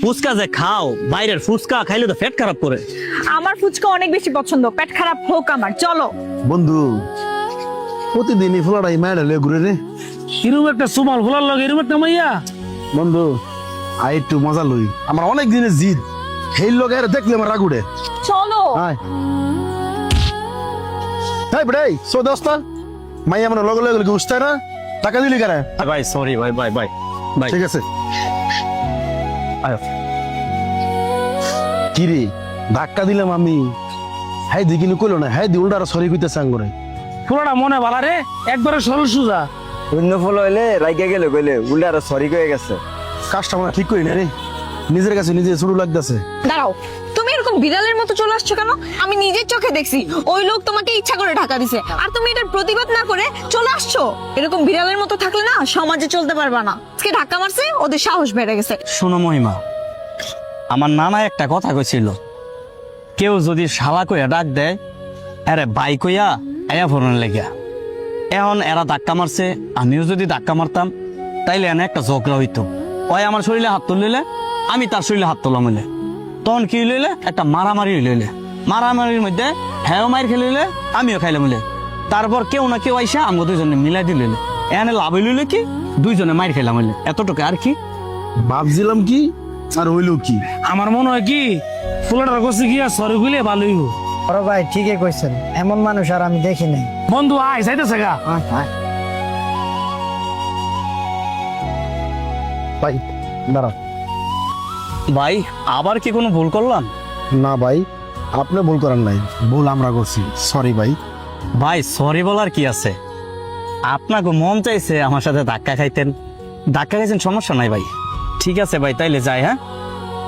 ফুচকা যে খাও, বাইরের ফুচকা খাইলে তো পেট খারাপ করে। আমার ফুচকা অনেক বেশি পছন্দ, পেট খারাপ হোক আমার। চলো বন্ধু প্রতিদিনই ফুলাটাই মায়ের লে ঘুরে রে। এরকম একটা সুমাল ফুলার লগে এরকম একটা মাইয়া। বন্ধু আই একটু মজা লই, আমার অনেক দিনের জিদ। সেই লোক আর দেখলে আমার রাগ উঠে। চলো। আয় তাই বেড়াই সো দোস্তা মাইয়া আমার লগে লগে উঠতে না, টাকা দিলি কেন? ভাই সরি ভাই, বাই বাই বাই। ঠিক আছে। আয়। কি রে ধাক্কা দিলাম আমি, হ্যাঁ দি কিন্তু কইলো না, হ্যাঁ দি উল্টা সরি কইতে চাং করে। ফুলাটা মনে ভালা রে, একবারে সরল সুজা। অন্য ফুল হইলে রাইগে গেলে কইলে উল্টা আরো সরি কয়ে গেছে। কাজটা আমার ঠিক করি না রে, নিজের কাছে নিজে শুরু লাগতেছে। দাঁড়াও, তুমি এরকম বিড়ালের মতো চলে আসছো কেন? আমি নিজের চোখে দেখছি ওই লোক তোমাকে ইচ্ছা করে ঢাকা দিছে, আর তুমি এটার প্রতিবাদ না করে চলে আসছো। এরকম বিড়ালের মতো থাকলে না সমাজে চলতে পারবা না। আজকে ধাক্কা মারছে, ওদের সাহস বেড়ে গেছে। শোনো মহিমা, আমার নানা একটা কথা কইছিল, কেউ যদি শালা কইয়া ডাক দেয়, আরে বাই কইয়া আয়া ফোরন লেগা। এখন এরা ধাক্কা মারছে, আমিও যদি ধাক্কা মারতাম তাইলে এনে একটা ঝগড়া হইতো। ওই আমার শরীরে হাত তুলিলে, আমি তার শরীরে হাত তোলাম হইলে, তখন কি লইলে একটা মারামারি হইলে, মারামারির মধ্যে হ্যাঁ মার খেলিলে আমিও খাইলাম হইলে, তারপর কেউ না কেউ আইসা আমাকে দুইজনে মিলাই দিলে, এনে লাভ হইলে কি দুইজনে মার খেলাম হইলে, এতটুকু আর কি। ভাবছিলাম কি আর হইলো কি। আমার মনে হয় কি ফুলাটার কাছে গিয়া সরি কইলে ভালোই হইব। বড় ভাই ঠিকই কইছেন, এমন মানুষ আর আমি দেখি নাই। বন্ধু আয় যাইতেছে গা। ভাই দাঁড়া। ভাই আবার কি কোনো ভুল করলাম? না ভাই, আপনি ভুল করেন নাই, ভুল আমরা করছি, সরি ভাই। ভাই সরি বলার কি আছে, আপনাকে মন চাইছে আমার সাথে ধাক্কা খাইতেন, ধাক্কা খাইছেন, সমস্যা নাই ভাই। ঠিক আছে ভাই, তাইলে যাই। হ্যাঁ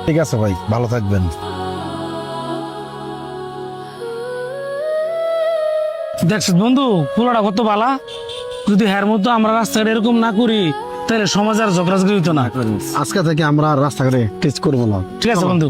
ঠিক আছে ভাই, ভালো থাকবেন। দেখছ বন্ধু ফুলাটা কত বালা। যদি হের মতো আমরা রাস্তাঘাটে এরকম না করি তাহলে সমাজ আর ঝগড়াঝগড়ি হইতো না। আজকে থেকে আমরা আর রাস্তাঘাটে টেস্ট করবো না। ঠিক আছে বন্ধু।